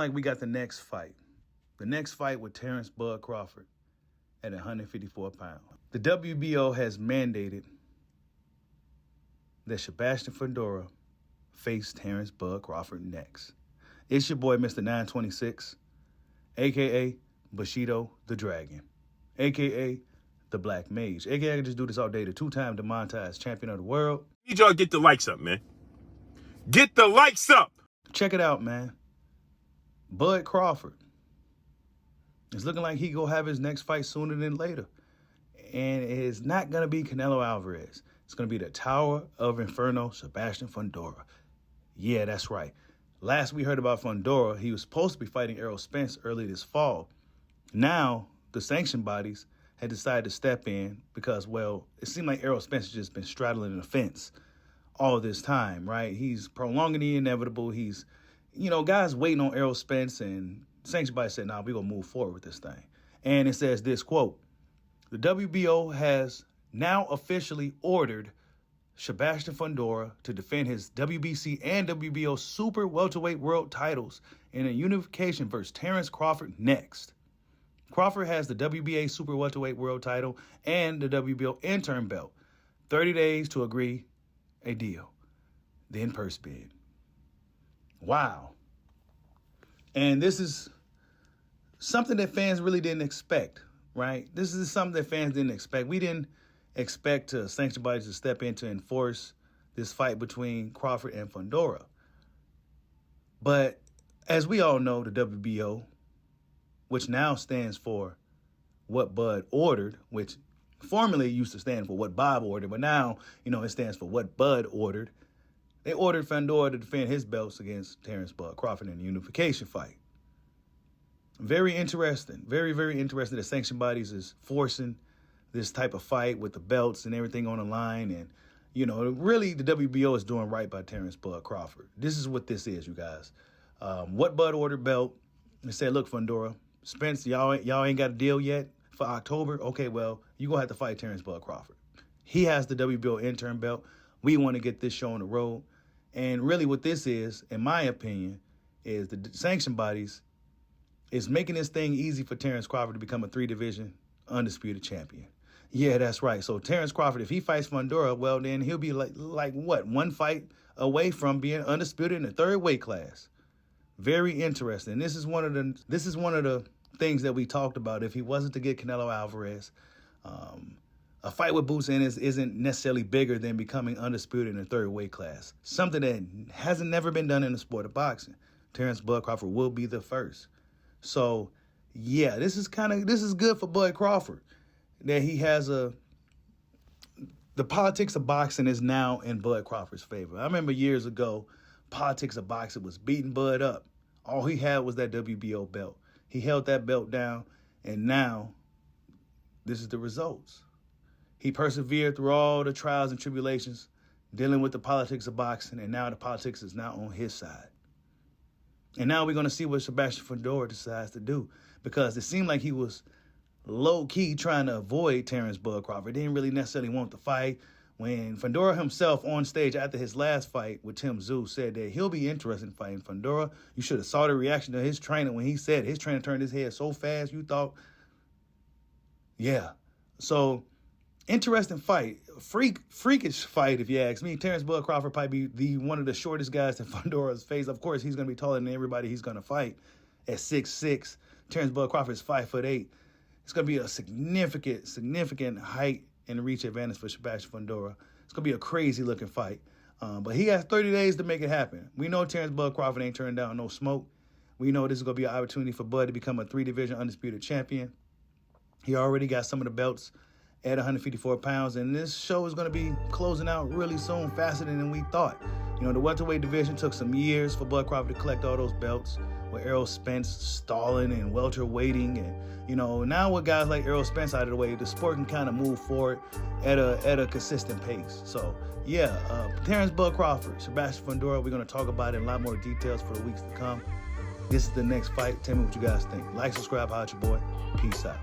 like we got the next fight. The next fight with Terence Bud Crawford at 154 pounds. The WBO has mandated that Sebastian Fundora face Terence Bud Crawford next. It's your boy, Mr. 926, a.k.a. Bushido the Dragon, a.k.a. the Black Mage, a.k.a. I can just do this all day, the two-time demonetized champion of the world. Need y'all to get the likes up, man. Get the likes up! Check it out, man. Bud Crawford. It's looking like he gonna have his next fight sooner than later. And it's not gonna be Canelo Alvarez. It's gonna be the Tower of Inferno, Sebastian Fundora. Yeah, that's right. Last we heard about Fundora, he was supposed to be fighting Errol Spence early this fall. Now, the sanction bodies had decided to step in because, well, it seemed like Errol Spence has just been straddling the fence all this time, right? He's prolonging the inevitable. He's, guys waiting on Errol Spence, and sanction bodies said, nah, we're going to move forward with this thing. And it says this, quote, the WBO has now officially ordered Sebastian Fundora to defend his WBC and WBO super welterweight world titles in a unification versus Terence Crawford next. Crawford has the WBA super welterweight world title and the WBO interim belt. 30 days to agree a deal. Then purse bid. Wow. And this is something that fans really didn't expect, right? This is something that fans didn't expect. We didn't expect sanction bodies to step in to enforce this fight between Crawford and Fundora. But as we all know, the WBO, which now stands for what Bud ordered, which formerly used to stand for what Bob ordered, but now, it stands for what Bud ordered. They ordered Fundora to defend his belts against Terence Bud Crawford in a unification fight. Very interesting. Very, very interesting that sanction bodies is forcing this type of fight with the belts and everything on the line. And, really the WBO is doing right by Terence Bud Crawford. This is what this is, you guys. What Bud ordered belt, they said, look, Fundora, Spence, y'all ain't got a deal yet for October? Okay, well, you're going to have to fight Terence Bud Crawford. He has the WBO interim belt. We want to get this show on the road. And really what this is, in my opinion, is the sanction bodies is making this thing easy for Terence Crawford to become a 3-division undisputed champion. Yeah, that's right. So Terence Crawford, if he fights Fundora, well, then he'll be like what? One fight away from being undisputed in the 3rd weight class. Very interesting. This is one of the things that we talked about. If he wasn't to get Canelo Alvarez, a fight with boots in isn't necessarily bigger than becoming undisputed in the 3rd weight class. Something that hasn't never been done in the sport of boxing. Terence Bud Crawford will be the first. So, yeah, this is good for Bud Crawford. That he has the politics of boxing is now in Bud Crawford's favor. I remember years ago, politics of boxing was beating Bud up. All he had was that WBO belt. He held that belt down, and now this is the results. He persevered through all the trials and tribulations, dealing with the politics of boxing, and now the politics is now on his side. And now we're going to see what Sebastian Fundora decides to do, because it seemed like he was low-key trying to avoid Terence Bud Crawford. Didn't really necessarily want the fight. When Fundora himself on stage after his last fight with Tim Tszyu said that he'll be interested in fighting Fundora, you should have saw the reaction to his trainer when he said his trainer turned his head so fast you thought, yeah. So, interesting fight. Freakish fight, if you ask me. Terence Bud Crawford probably be one of the shortest guys that Fundora's faced. Of course, he's going to be taller than everybody he's going to fight at 6'6". Terence Bud Crawford is 5'8". It's going to be a significant height and reach advantage for Sebastian Fundora. It's going to be a crazy-looking fight. But he has 30 days to make it happen. We know Terence Bud Crawford ain't turning down no smoke. We know this is going to be an opportunity for Bud to become a 3-division undisputed champion. He already got some of the belts at 154 pounds, and this show is going to be closing out really soon, faster than we thought. The welterweight division took some years for Bud Crawford to collect all those belts, with Errol Spence stalling and welterweighting, and now with guys like Errol Spence out of the way, the sport can kind of move forward at a consistent pace. So yeah, Terence Bud Crawford, Sebastian Fundora, we're going to talk about it in a lot more details for the weeks to come. This is the next fight. Tell me what you guys think. Like, subscribe, holla at your boy. Peace out.